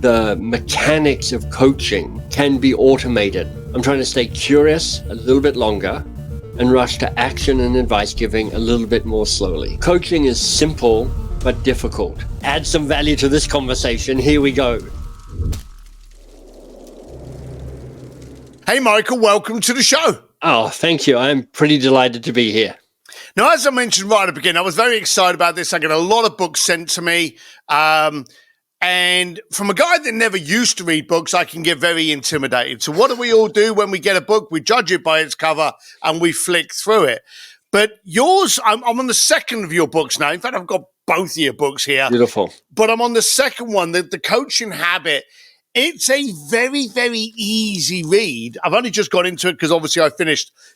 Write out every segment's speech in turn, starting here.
the mechanics of coaching can be automated. I'm trying to stay curious a little bit longer and rush to action and advice giving a little bit more slowly. Coaching is simple but difficult. Add some value to this conversation. Here we go. Hey, Michael, welcome to the show. Oh, thank you. I'm pretty delighted to be here. Now, as I mentioned right at the beginning, I was very excited about this. I get a lot of books sent to me. And from a guy that never used to read books, I can get very intimidated. So what do we all do when we get a book? We judge it by its cover and we flick through it. But yours, I'm on the second of your books now. In fact, I've got both of your books here. Beautiful. But I'm on the second one, the Coaching Habit. It's a very, very easy read. I've only just got into it because obviously I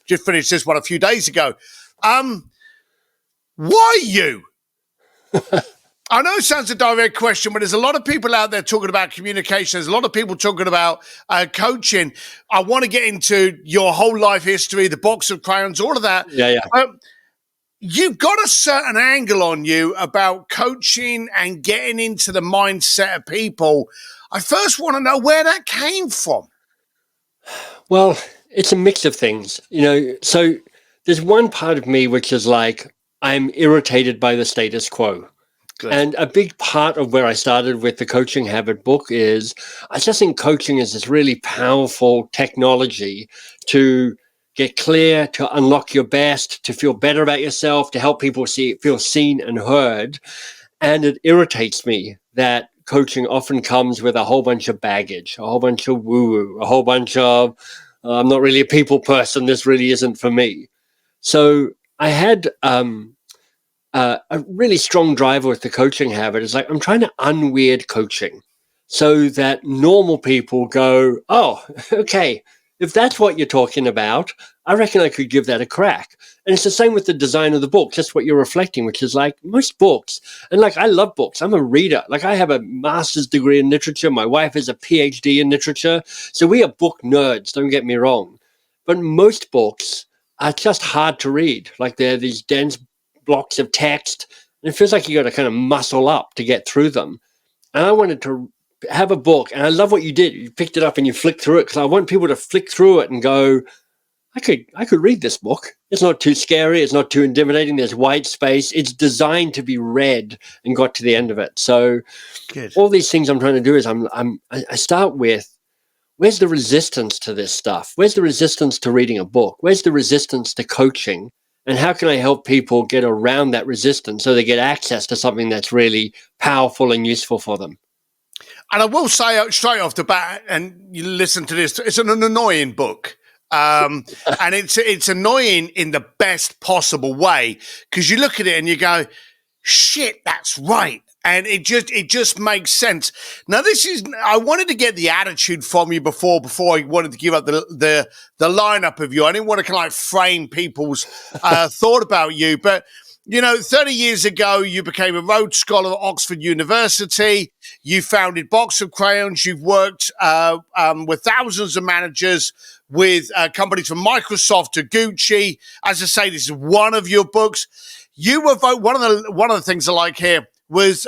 just finished this one a few days ago. Why you? I know it sounds a direct question, but there's a lot of people out there talking about communication. There's a lot of people talking about coaching. I want to get into your whole life history, the box of crayons, all of that. Yeah. You've got a certain angle on you about coaching and getting into the mindset of people. I first want to know where that came from. Well, it's a mix of things, so there's one part of me which is like, I'm irritated by the status quo. Good. And a big part of where I started with the Coaching Habit book is I just think coaching is this really powerful technology to get clear, to unlock your best, to feel better about yourself, to help people feel seen and heard. And it irritates me that coaching often comes with a whole bunch of baggage, a whole bunch of woo-woo, a whole bunch of, I'm not really a people person, this really isn't for me. So I had a really strong driver with the Coaching Habit. Is like, I'm trying to unweird coaching so that normal people go, oh, okay, if that's what you're talking about, I reckon I could give that a crack. And it's the same with the design of the book, just what you're reflecting, which is like most books. And like, I love books. I'm a reader. Like, I have a master's degree in literature. My wife has a PhD in literature. So we are book nerds, don't get me wrong. But most books are just hard to read. Like, they're these dense blocks of text, and it feels like you got to kind of muscle up to get through them. And I wanted to have a book, and I love what you did. You picked it up and you flicked through it, because I want people to flick through it and go, I could read this book. It's not too scary. It's not too intimidating. There's white space. It's designed to be read and got to the end of it. So good. All these things I'm trying to do is I start with, where's the resistance to this stuff? Where's the resistance to reading a book? Where's the resistance to coaching? And how can I help people get around that resistance so they get access to something that's really powerful and useful for them? And I will say straight off the bat, and you listen to this, it's an annoying book. And it's annoying in the best possible way, because you look at it and you go, shit, that's right. And it just makes sense. Now, I wanted to get the attitude from you before I wanted to give up the lineup of you. I didn't want to kind of like frame people's thought about you. But, 30 years ago, you became a Rhodes Scholar at Oxford University. You founded Box of Crayons. You've worked with thousands of managers, with companies from Microsoft to Gucci. As I say, this is one of your books. You were one of the things I like here was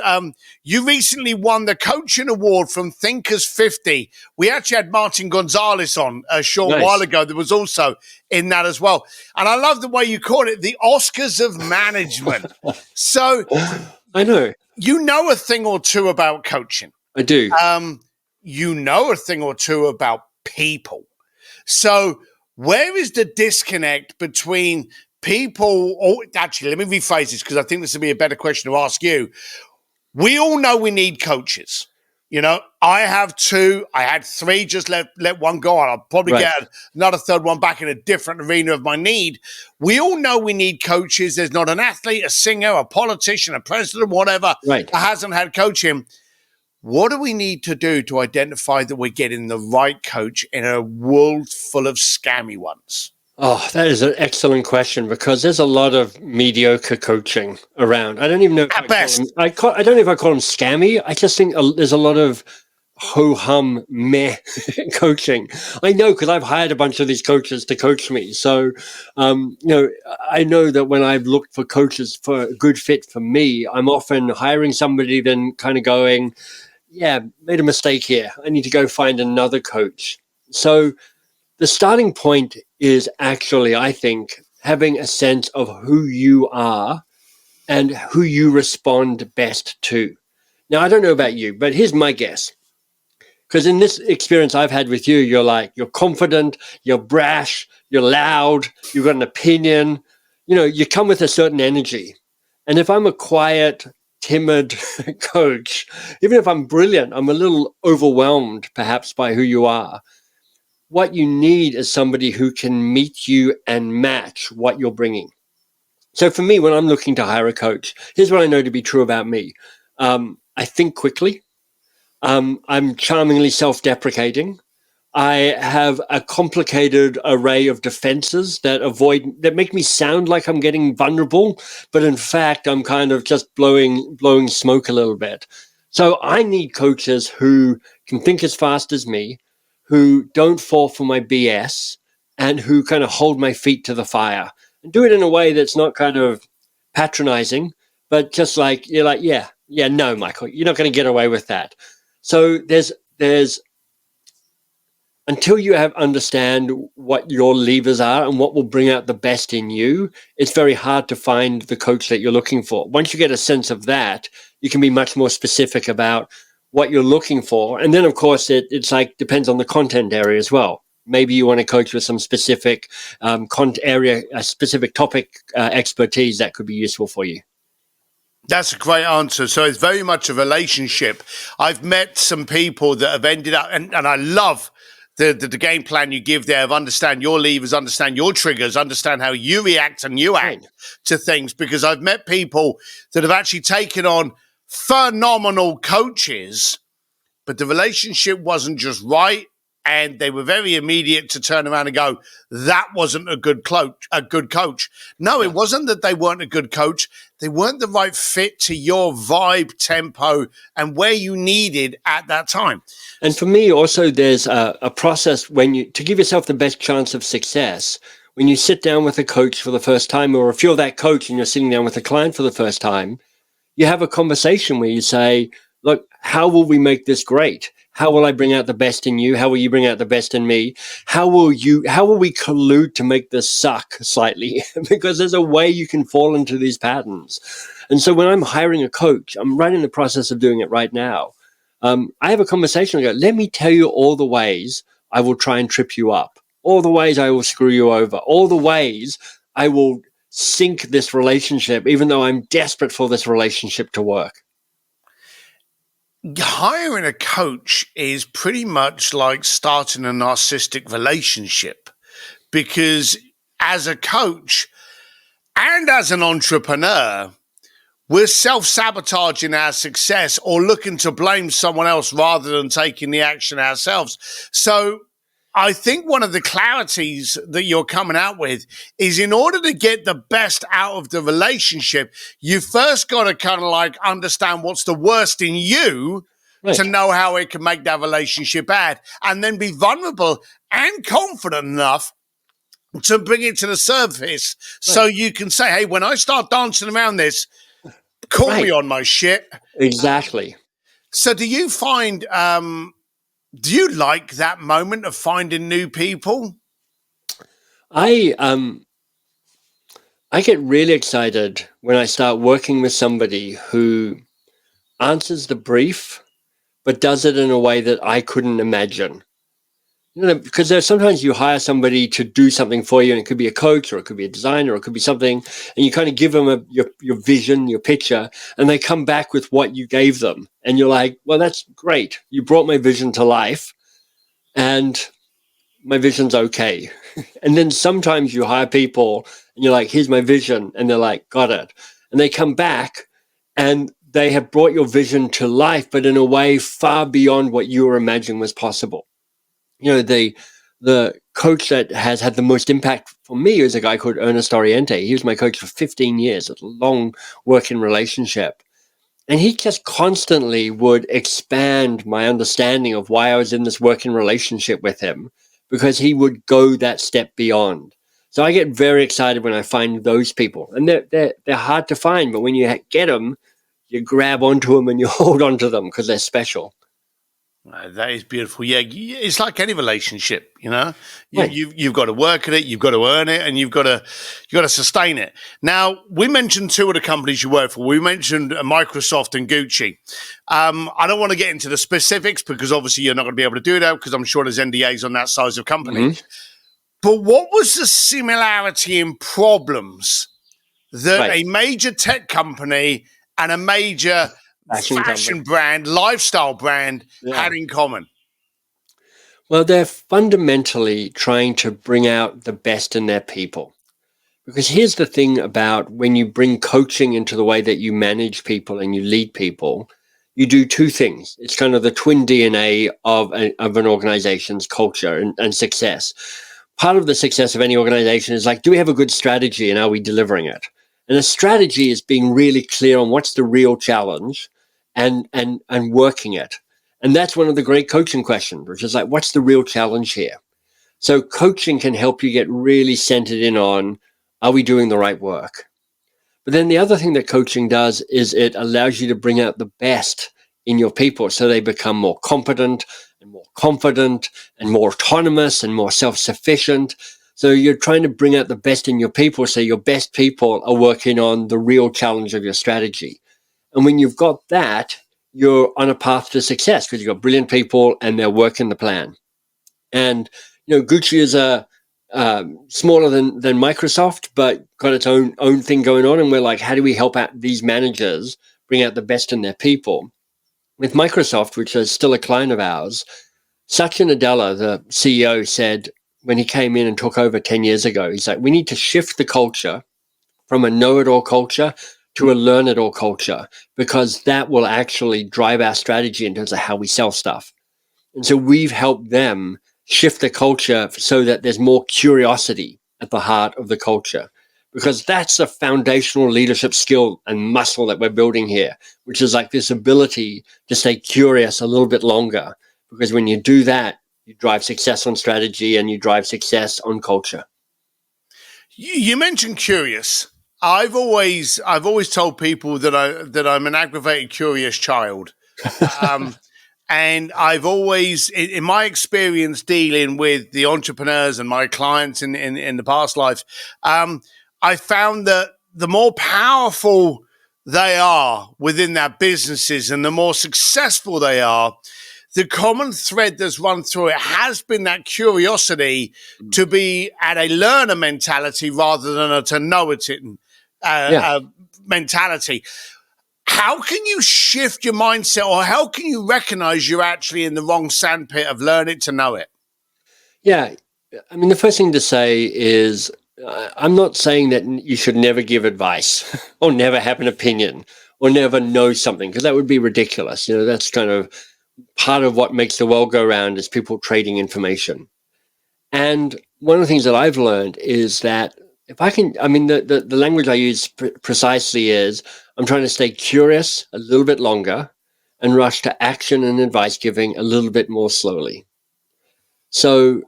you recently won the coaching award from Thinkers 50. We actually had Martin Gonzalez on a short while ago that was also in that as well. And I love the way you call it the Oscars of management. So I know. You know a thing or two about coaching. I do. You know a thing or two about people. So where is the disconnect between people? Or actually, let me rephrase this, because I think this would be a better question to ask you. We all know we need coaches. I have two. I had three, just let one go on. I'll probably get another third one back in a different arena of my need. We all know we need coaches. There's not an athlete, a singer, a politician, a president, whatever, that hasn't had coaching. What do we need to do to identify that we're getting the right coach in a world full of scammy ones? Oh, that is an excellent question, because there's a lot of mediocre coaching around. I don't even know if I don't know if I call them scammy. I just think there's a lot of ho-hum meh coaching. I know, because I've hired a bunch of these coaches to coach me. So, I know that when I've looked for coaches for a good fit for me, I'm often hiring somebody, then kind of going, yeah, made a mistake here. I need to go find another coach. So the starting point is actually, I think, having a sense of who you are and who you respond best to. Now, I don't know about you, but here's my guess. Because in this experience I've had with you, you're confident, you're brash, you're loud, you've got an opinion, you come with a certain energy. And if I'm a quiet, timid coach, even if I'm brilliant, I'm a little overwhelmed perhaps by who you are. What you need is somebody who can meet you and match what you're bringing. So for me, when I'm looking to hire a coach, here's what I know to be true about me. I think quickly. I'm charmingly self-deprecating. I have a complicated array of defenses that make me sound like I'm getting vulnerable, but in fact, I'm kind of just blowing smoke a little bit. So I need coaches who can think as fast as me, who don't fall for my BS, and who kind of hold my feet to the fire and do it in a way that's not kind of patronizing, but just like, you're like, yeah, no, Michael, you're not going to get away with that. So there's until you understand what your levers are and what will bring out the best in you, it's very hard to find the coach that you're looking for. Once you get a sense of that, you can be much more specific about what you're looking for. And then, of course, it's like depends on the content area as well. Maybe you want to coach with some specific specific topic expertise that could be useful for you. That's a great answer. So it's very much a relationship. I've met some people that have ended up, and I love the game plan you give there of understand your levers, understand your triggers, understand how you react and you act to things, because I've met people that have actually taken on phenomenal coaches, but the relationship wasn't just right. And they were very immediate to turn around and go, that wasn't a good coach. No, it wasn't that they weren't a good coach. They weren't the right fit to your vibe, tempo, and where you needed at that time. And for me, also, there's a process to give yourself the best chance of success. When you sit down with a coach for the first time, or if you're that coach and you're sitting down with a client for the first time, you have a conversation where you say, look, how will we make this great? How will I bring out the best in you? How will you bring out the best in me? How will we collude to make this suck slightly? Because there's a way you can fall into these patterns. And so when I'm hiring a coach, I'm right in the process of doing it right now. I have a conversation. I go, let me tell you all the ways I will try and trip you up, all the ways I will screw you over, all the ways I will sink this relationship, even though I'm desperate for this relationship to work. Hiring a coach is pretty much like starting a narcissistic relationship, because as a coach and as an entrepreneur, we're self-sabotaging our success or looking to blame someone else rather than taking the action ourselves. So I think one of the clarities that you're coming out with is, in order to get the best out of the relationship, you first got to kind of like understand what's the worst in you, right, to know how it can make that relationship bad, and then be vulnerable and confident enough to bring it to the surface, right, so you can say, hey, when I start dancing around this, call me on my shit. Exactly. So do you find... do you like that moment of finding new people? I get really excited when I start working with somebody who answers the brief, but does it in a way that I couldn't imagine. Because there's sometimes you hire somebody to do something for you, and it could be a coach, or it could be a designer, or it could be something, and you kind of give them your vision, your picture, and they come back with what you gave them. And you're like, well, that's great. You brought my vision to life, and my vision's okay. And then sometimes you hire people, and you're like, here's my vision, and they're like, got it. And they come back, and they have brought your vision to life, but in a way far beyond what you were imagining was possible. The coach that has had the most impact for me is a guy called Ernest Oriente. He was my coach for 15 years. It's a long working relationship. And he just constantly would expand my understanding of why I was in this working relationship with him, because he would go that step beyond. So I get very excited when I find those people. And they're hard to find, but when you get them, you grab onto them and you hold onto them because they're special. That is beautiful. Yeah, it's like any relationship, Right. You've got to work at it, you've got to earn it, and you've got to sustain it. Now, we mentioned two of the companies you work for. We mentioned Microsoft and Gucci. I don't want to get into the specifics because obviously you're not going to be able to do that because I'm sure there's NDAs on that size of company. Mm-hmm. But what was the similarity in problems that a major tech company and a major fashion brand, lifestyle brand had in common? Well, they're fundamentally trying to bring out the best in their people. Because here's the thing about when you bring coaching into the way that you manage people and you lead people, you do two things. It's kind of the twin DNA of an organization's culture and success. Part of the success of any organization is like, do we have a good strategy and are we delivering it? And a strategy is being really clear on what's the real challenge and working it. And that's one of the great coaching questions, which is like, what's the real challenge here? So coaching can help you get really centered in on, are we doing the right work? But then the other thing that coaching does is it allows you to bring out the best in your people so they become more competent and more confident and more autonomous and more self-sufficient. So you're trying to bring out the best in your people so your best people are working on the real challenge of your strategy. And when you've got that, you're on a path to success because you've got brilliant people and they're working the plan. And Gucci is smaller than Microsoft, but got its own thing going on. And we're like, how do we help out these managers bring out the best in their people? With Microsoft, which is still a client of ours, Satya Nadella, the CEO, said when he came in and took over 10 years ago, he's like, we need to shift the culture from a know-it-all culture to a learn-it-all culture, because that will actually drive our strategy in terms of how we sell stuff. And so we've helped them shift the culture so that there's more curiosity at the heart of the culture, because that's a foundational leadership skill and muscle that we're building here, which is like this ability to stay curious a little bit longer. Because when you do that, you drive success on strategy and you drive success on culture. You mentioned curious. I've always told people that I'm an aggravated, curious child. And I've always, in my experience dealing with the entrepreneurs and my clients in the past life, I found that the more powerful they are within their businesses and the more successful they are, the common thread that's run through it has been that curiosity to be at a learner mentality rather than a to know it mentality. How can you shift your mindset, or how can you recognize you're actually in the wrong sandpit of learn it to know it? Yeah. I mean, the first thing to say is I'm not saying that you should never give advice or never have an opinion or never know something, because that would be ridiculous. That's kind of part of what makes the world go round, is people trading information. And one of the things that I've learned is that if I can, I mean, the language I use precisely is I'm trying to stay curious a little bit longer and rush to action and advice giving a little bit more slowly. So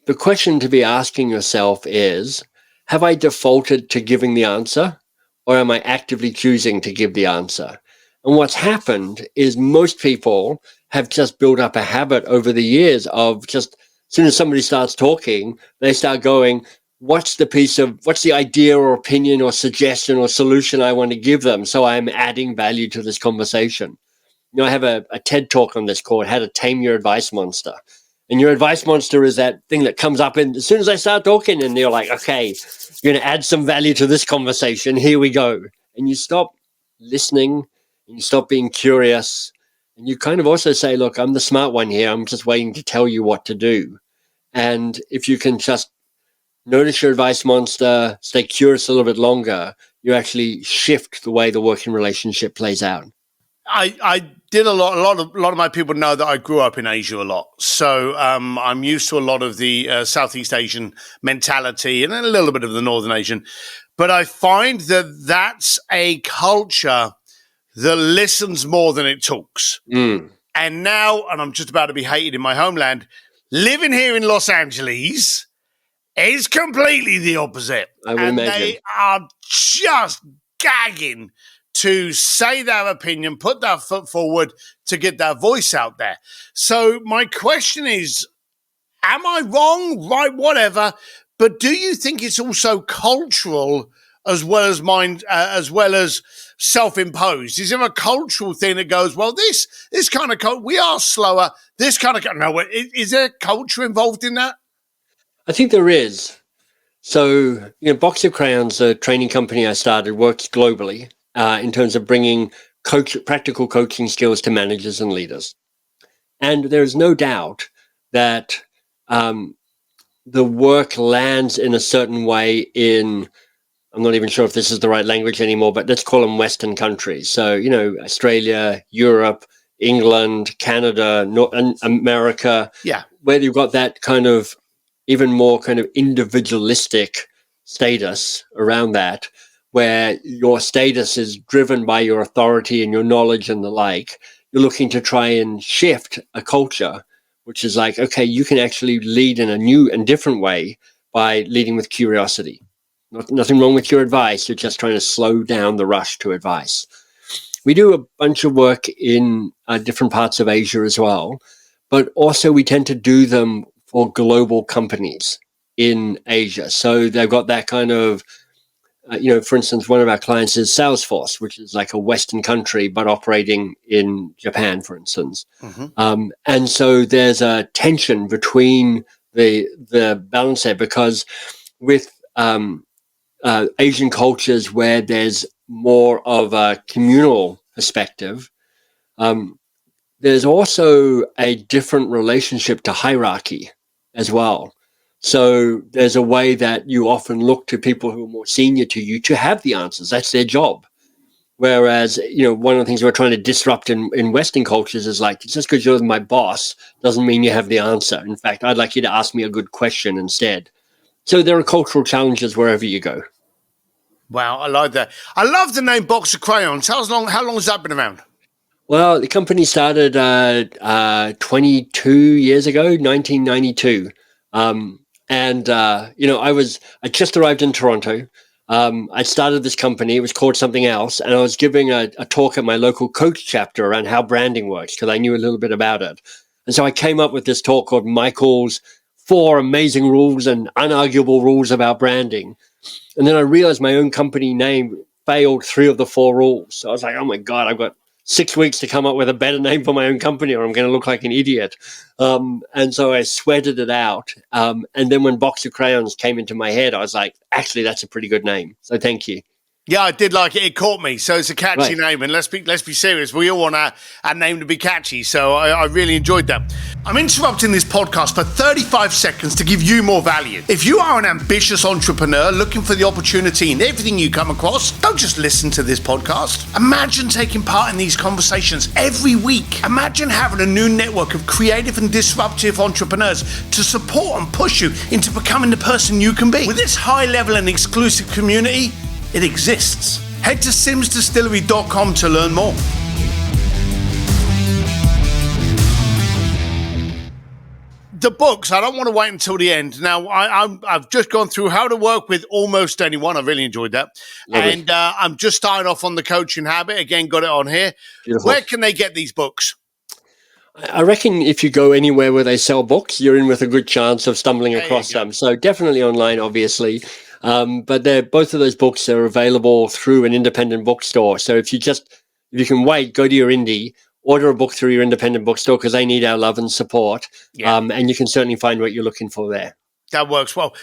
the question to be asking yourself is, have I defaulted to giving the answer, or am I actively choosing to give the answer? And what's happened is most people have just built up a habit over the years of just, as soon as somebody starts talking, they start going, what's the idea or opinion or suggestion or solution I want to give them? So I'm adding value to this conversation. I have a TED talk on this called How to Tame Your Advice Monster. And your advice monster is that thing that comes up, and as soon as I start talking and they're like, okay, you're going to add some value to this conversation, here we go. And you stop listening and you stop being curious. And you kind of also say, look, I'm the smart one here. I'm just waiting to tell you what to do. And if you can just notice your advice monster, stay curious a little bit longer, you actually shift the way the working relationship plays out. I did a lot of my people know that I grew up in Asia a lot. So I'm used to a lot of the Southeast Asian mentality and a little bit of the Northern Asian. But I find that that's a culture that listens more than it talks. And now, and I'm just about to be hated in my homeland, living here in Los Angeles is completely the opposite. I would imagine. They are just gagging to say their opinion, put their foot forward, to get their voice out there. So my question is, am I wrong? Right, whatever. But do you think it's also cultural as well as self-imposed? Is there a cultural thing that goes, well, this kind of we are slower. This kind of no. Is there culture involved in that? I think there is. So, Box of Crayons, a training company I started, works globally in terms of bringing practical coaching skills to managers and leaders. And there's no doubt that the work lands in a certain way in, I'm not even sure if this is the right language anymore, but let's call them Western countries. So, Australia, Europe, England, Canada, America, where you've got that kind of even more kind of individualistic status around that, where your status is driven by your authority and your knowledge and the like. You're looking to try and shift a culture, which is like, okay, you can actually lead in a new and different way by leading with curiosity. Nothing wrong with your advice. You're just trying to slow down the rush to advice. We do a bunch of work in different parts of Asia as well, but also we tend to do them for global companies in Asia. So they've got that kind of, for instance, one of our clients is Salesforce, which is like a Western country, but operating in Japan, for instance. Mm-hmm. And so there's a tension between the balance there, because with Asian cultures where there's more of a communal perspective, there's also a different relationship to hierarchy as well. So there's a way that you often look to people who are more senior to you to have the answers. That's their job. Whereas, one of the things we're trying to disrupt in Western cultures is like, just because you're my boss doesn't mean you have the answer. In fact, I'd like you to ask me a good question instead. So there are cultural challenges wherever you go. Wow, I like that. I love the name Box of Crayons. How long has that been around? Well, the company started 22 years ago, 1992. I just arrived in Toronto. I started this company. It was called something else. And I was giving a talk at my local coach chapter around how branding works, because I knew a little bit about it. And so I came up with this talk called Michael's 4 Amazing Rules and Unarguable Rules About Branding. And then I realized my own company name failed 3 of the 4 rules. So I was like, oh my God, I've got 6 weeks to come up with a better name for my own company, or I'm going to look like an idiot. And so I sweated it out. And then when Box of Crayons came into my head, I was like, actually, that's a pretty good name. So thank you. Yeah, I did like it. It caught me. So it's a catchy name. And let's be serious. We all want our name to be catchy. So I really enjoyed that. I'm interrupting this podcast for 35 seconds to give you more value. If you are an ambitious entrepreneur looking for the opportunity in everything you come across, don't just listen to this podcast. Imagine taking part in these conversations every week. Imagine having a new network of creative and disruptive entrepreneurs to support and push you into becoming the person you can be. With this high level and exclusive community, it exists. Head to simsdistillery.com to learn more. The books, I don't want to wait until the end. Now, I've just gone through How to Work with Almost Anyone. I really enjoyed that. Lovely. And I'm just starting off on The Coaching Habit. Again, got it on here. Beautiful. Where can they get these books? I reckon if you go anywhere where they sell books, you're in with a good chance of stumbling across them. So definitely online, obviously. But both of those books are available through an independent bookstore. So if you can wait, go to your indie, order a book through your independent bookstore, because they need our love and support. Yeah. And you can certainly find what you're looking for there. That works well.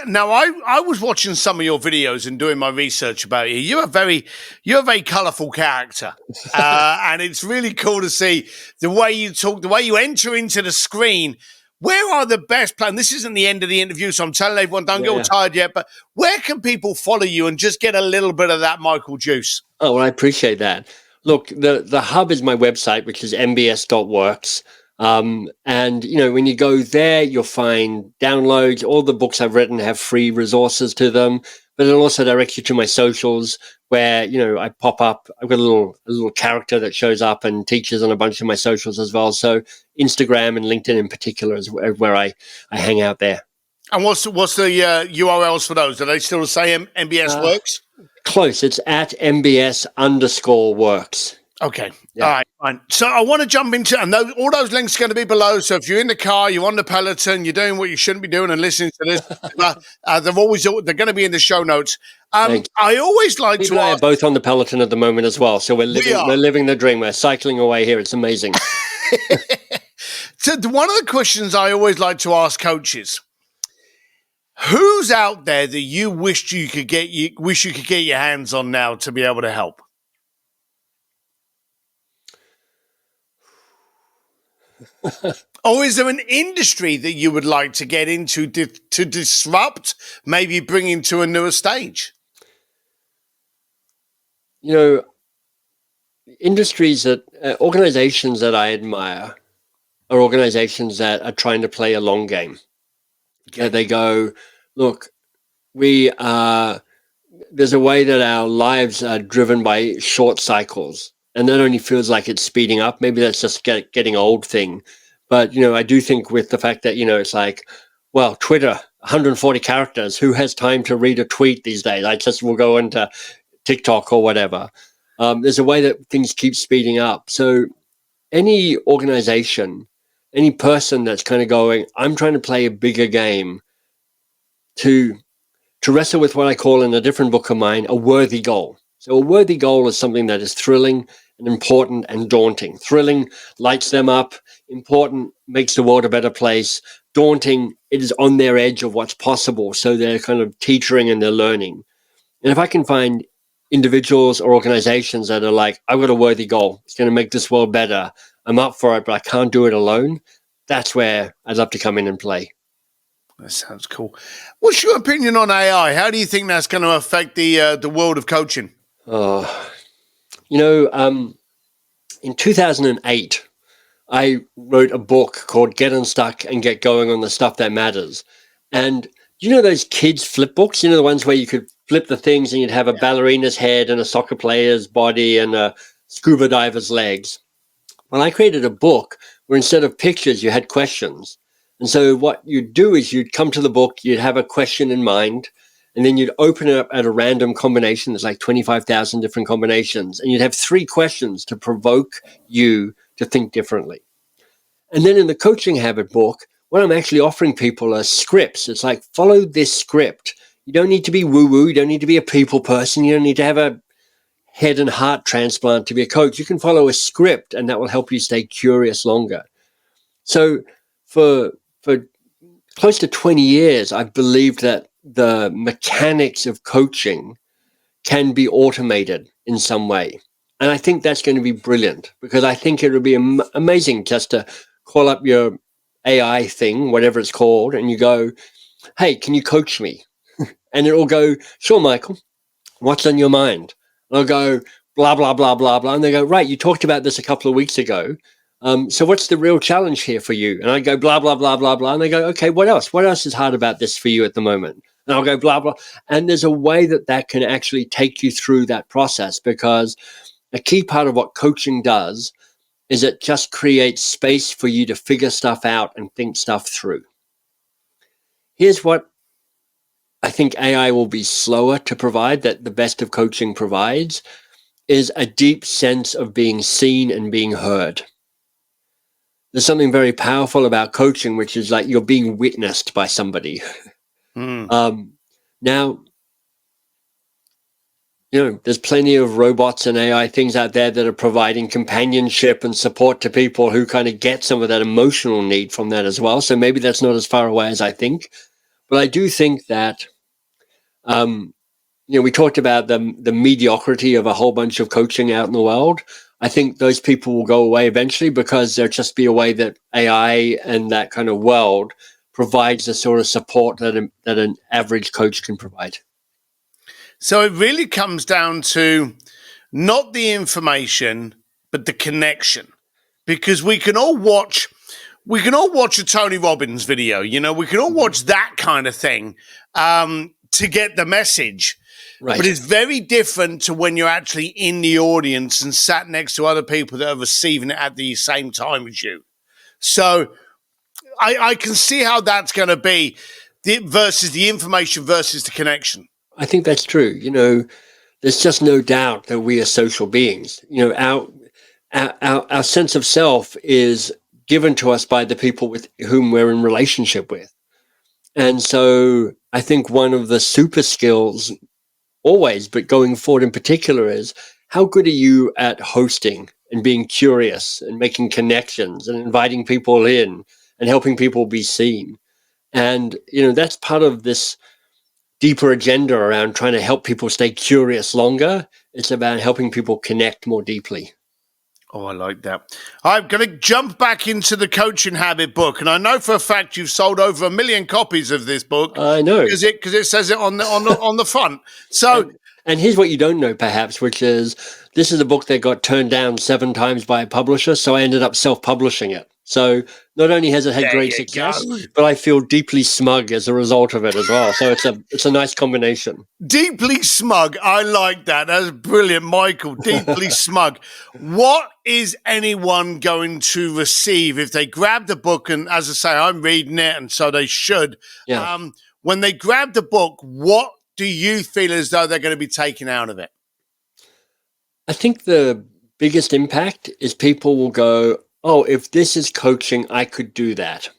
Now, I was watching some of your videos and doing my research about you. You're a very colourful character, and it's really cool to see the way you talk, the way you enter into the screen. Where are the best plans? This isn't the end of the interview, so I'm telling everyone, don't get all tired yet, but where can people follow you and just get a little bit of that Michael juice? Oh, well, I appreciate that. Look, the hub is my website, which is mbs.works. And, when you go there, you'll find downloads. All the books I've written have free resources to them, but it'll also direct you to my socials where, I pop up. I've got a little character that shows up and teaches on a bunch of my socials as well. So Instagram and LinkedIn in particular is where I hang out there. And what's the URLs for those? Are they still the same? MBS Works? Close. It's at MBS_works. Okay. Yeah. All right. Fine. So I want to jump into, and all those links are going to be below. So if you're in the car, you're on the Peloton, you're doing what you shouldn't be doing and listening to this, they're going to be in the show notes. I always like Steve and I are both on the Peloton at the moment as well. So we're living the dream. We're cycling away here. It's amazing. So one of the questions I always like to ask coaches, who's out there that you wish you could get your hands on now to be able to help? Or is there an industry that you would like to get into to disrupt, maybe bring into a newer stage? Industries organizations that I admire are organizations that are trying to play a long game. Okay. They go, look, there's a way that our lives are driven by short cycles, and that only feels like it's speeding up. Maybe that's just getting old thing. But, I do think with the fact that, it's like, well, Twitter, 140 characters, who has time to read a tweet these days? I just will go into TikTok or whatever. There's a way that things keep speeding up. So any organization, any person that's kind of going, I'm trying to play a bigger game, to wrestle with what I call in a different book of mine, a worthy goal. So a worthy goal is something that is thrilling and important and daunting. Thrilling lights them up. Important makes the world a better place. Daunting, it is on their edge of what's possible. So they're kind of teetering and they're learning. And if I can find individuals or organizations that are like, I've got a worthy goal, it's going to make this world better, I'm up for it, but I can't do it alone, that's where I'd love to come in and play. That sounds cool. What's your opinion on AI? How do you think that's going to affect the world of coaching? In 2008, I wrote a book called Get Unstuck and Get Going on the Stuff That Matters. And those kids flip books? The ones where you could flip the things and you'd have a ballerina's head and a soccer player's body and a scuba diver's legs. Well, I created a book where instead of pictures, you had questions. And so what you'd do is you'd come to the book, you'd have a question in mind, and then you'd open it up at a random combination. There's like 25,000 different combinations. And you'd have 3 questions to provoke you to think differently. And then in the Coaching Habit book, what I'm actually offering people are scripts. It's like, follow this script. You don't need to be woo-woo. You don't need to be a people person. You don't need to have a head and heart transplant to be a coach. You can follow a script, and that will help you stay curious longer. So for close to 20 years, I've believed that the mechanics of coaching can be automated in some way. And I think that's going to be brilliant, because I think it would be amazing just to call up your AI thing, whatever it's called, and you go, hey, can you coach me? And it'll go, sure, Michael, what's on your mind? And I'll go, blah, blah, blah, blah, blah. And they go, right, you talked about this a couple of weeks ago. So what's the real challenge here for you? And I go, blah, blah, blah, blah, blah. And they go, okay, what else? What else is hard about this for you at the moment? And I'll go, blah, blah. And there's a way that can actually take you through that process, because a key part of what coaching does is it just creates space for you to figure stuff out and think stuff through. Here's what I think AI will be slower to provide, that the best of coaching provides, is a deep sense of being seen and being heard. There's something very powerful about coaching, which is like you're being witnessed by somebody. Now, there's plenty of robots and AI things out there that are providing companionship and support to people who kind of get some of that emotional need from that as well. So maybe that's not as far away as I think. But I do think that, we talked about the mediocrity of a whole bunch of coaching out in the world. I think those people will go away eventually, because there'll just be a way that AI and that kind of world provides the sort of support that an average coach can provide. So it really comes down to not the information, but the connection, because we can all watch a Tony Robbins video, we can all watch that kind of thing to get the message. Right. But it's very different to when you're actually in the audience and sat next to other people that are receiving it at the same time as you. So I can see how that's going to be versus the information versus the connection. I think that's true. there's just no doubt that we are social beings. Our sense of self is given to us by the people with whom we're in relationship with. And so I think one of the super skills always, but going forward in particular, is how good are you at hosting and being curious and making connections and inviting people in and helping people be seen. And, that's part of this deeper agenda around trying to help people stay curious longer. It's about helping people connect more deeply. Oh, I like that. I'm going to jump back into the Coaching Habit book, and I know for a fact you've sold over 1 million copies of this book. I know because it says it on the front. So, and here's what you don't know, perhaps, which is this is a book that got turned down 7 times by a publisher, so I ended up self-publishing it. So not only has it had great success, but I feel deeply smug as a result of it as well. So it's a nice combination. Deeply smug. I like that. That's brilliant, Michael. Deeply smug. What is anyone going to receive if they grab the book? And as I say, I'm reading it, and so they should. Yeah. When they grab the book, what do you feel as though they're going to be taking out of it? I think the biggest impact is people will go, oh, if this is coaching, I could do that.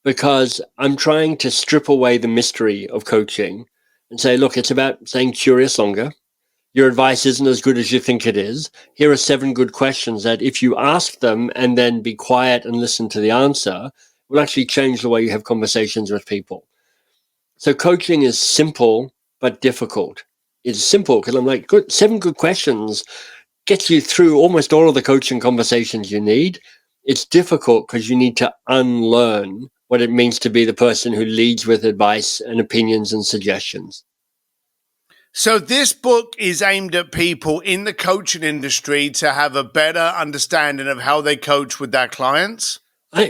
Because I'm trying to strip away the mystery of coaching and say, look, it's about staying curious longer. Your advice isn't as good as you think it is. Here are 7 good questions that if you ask them and then be quiet and listen to the answer, will actually change the way you have conversations with people. So coaching is simple, but difficult. It's simple because I'm like, 7 good questions gets you through almost all of the coaching conversations you need. It's difficult because you need to unlearn what it means to be the person who leads with advice and opinions and suggestions. So this book is aimed at people in the coaching industry to have a better understanding of how they coach with their clients? I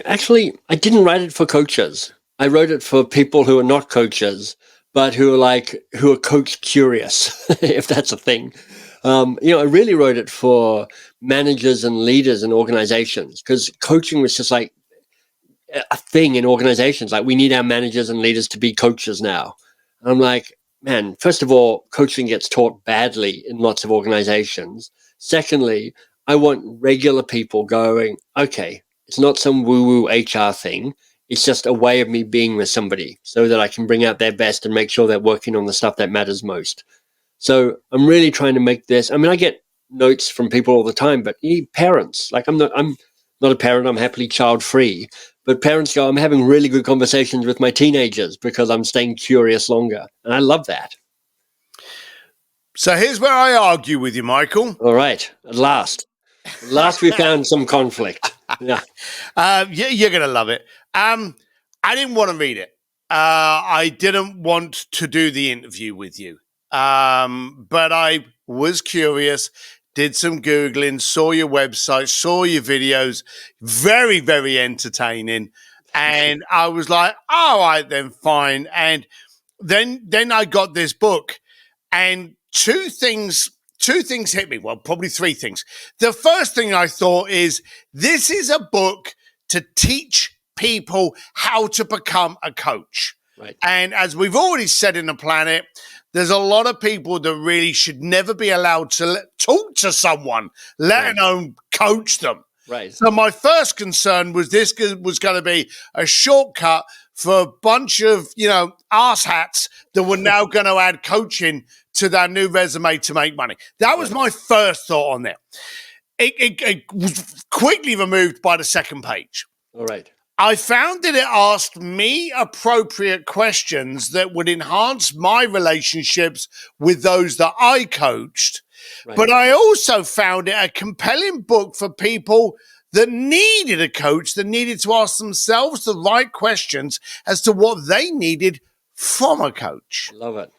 didn't write it for coaches. I wrote it for people who are not coaches, but who are coach curious, if that's a thing. I really wrote it for managers and leaders in organizations because coaching was just like a thing in organizations. Like we need our managers and leaders to be coaches now. And I'm like, man, first of all, coaching gets taught badly in lots of organizations. Secondly, I want regular people going, okay, it's not some woo-woo HR thing. It's just a way of me being with somebody so that I can bring out their best and make sure they're working on the stuff that matters most. So I'm really trying to make this. I mean, I get notes from people all the time, but parents, like I'm not a parent. I'm happily child-free, but parents go, I'm having really good conversations with my teenagers because I'm staying curious longer. And I love that. So here's where I argue with you, Michael. All right. At last we found some conflict. Yeah. You're going to love it. I didn't want to read it. I didn't want to do the interview with you. But I was curious, did some Googling, saw your website, saw your videos, very, very entertaining. And I was like, all right, then fine. And then I got this book and two things hit me. Well, probably 3 things. The first thing I thought is this is a book to teach people how to become a coach. Right. And as we've already said in the planet, there's a lot of people that really should never be allowed to talk to someone, let alone coach them. Right. So my first concern was this was going to be a shortcut for a bunch of, arse hats that were now going to add coaching to their new resume to make money. That was my first thought on there. It was quickly removed by the second page. All right. I found that it asked me appropriate questions that would enhance my relationships with those that I coached. Right. But I also found it a compelling book for people that needed a coach, that needed to ask themselves the right questions as to what they needed from a coach. Love it.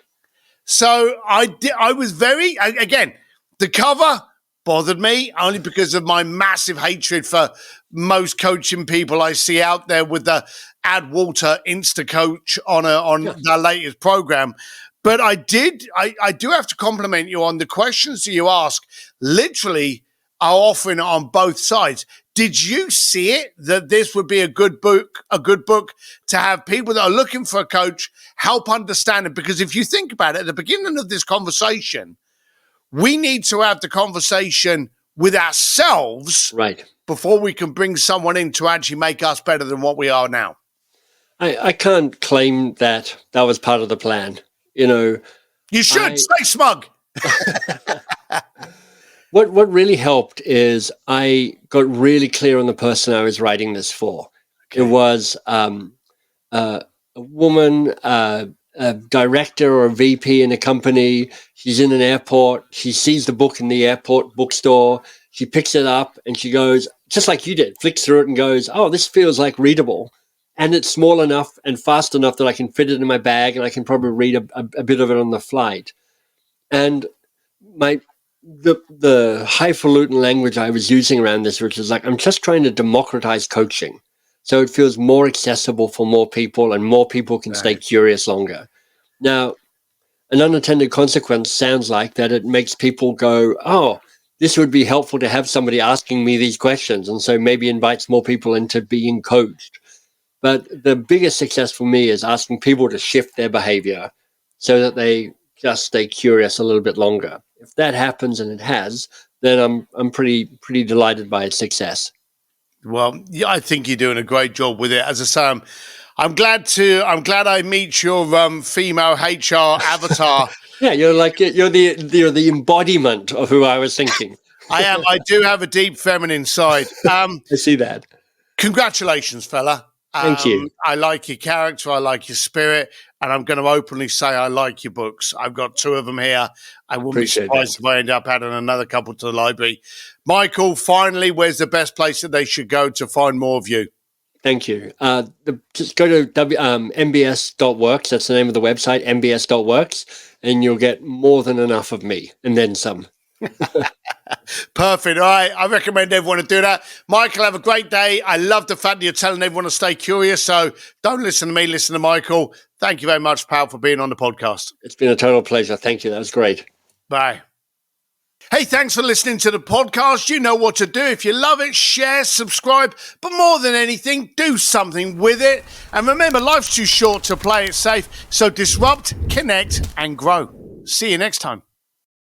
So I was very, again, the cover bothered me only because of my massive hatred for most coaching people I see out there with the add Walter Insta coach on their latest program. But I do have to compliment you on the questions that you ask. Literally are offering it on both sides. Did you see it that this would be a good book to have people that are looking for a coach help understand it? Because if you think about it, at the beginning of this conversation, we need to have the conversation with ourselves before we can bring someone in to actually make us better than what we are now. I can't claim that was part of the plan. You should stay smug. What really helped is I got really clear on the person I was writing this for. Okay. It was a woman, a director or a VP in a company. She's in an airport. She sees the book in the airport bookstore. She picks it up and she goes, just like you did, flicks through it and goes, oh, this feels like readable. And it's small enough and fast enough that I can fit it in my bag and I can probably read a bit of it on the flight. And the highfalutin language I was using around this, which is like, I'm just trying to democratize coaching. So it feels more accessible for more people and more people can stay curious longer. Now, an unintended consequence sounds like that it makes people go, oh, this would be helpful to have somebody asking me these questions. And so maybe invites more people into being coached. But the biggest success for me is asking people to shift their behavior so that they just stay curious a little bit longer. If that happens, and it has, then I'm pretty delighted by its success. Well, yeah, I think you're doing a great job with it. As I say, I'm glad I meet your female HR avatar. Yeah, you're the embodiment of who I was thinking. I am. I do have a deep feminine side. I see that. Congratulations, fella. Thank you. I like your character. I like your spirit. And I'm going to openly say I like your books. I've got 2 of them here. I wouldn't be surprised if I end up adding another couple to the library. Michael, finally, where's the best place that they should go to find more of you? Thank you. Just go to mbs.works. That's the name of the website, mbs.works, and you'll get more than enough of me and then some. Perfect. All right. I recommend everyone to do that. Michael, have a great day. I love the fact that you're telling everyone to stay curious. So don't listen to me, listen to Michael. Thank you very much, pal, for being on the podcast. It's been a total pleasure. Thank you. That was great. Bye. Hey, thanks for listening to the podcast. You know what to do. If you love it, share, subscribe, but more than anything, do something with it. And remember, life's too short to play it safe. So disrupt, connect, and grow. See you next time.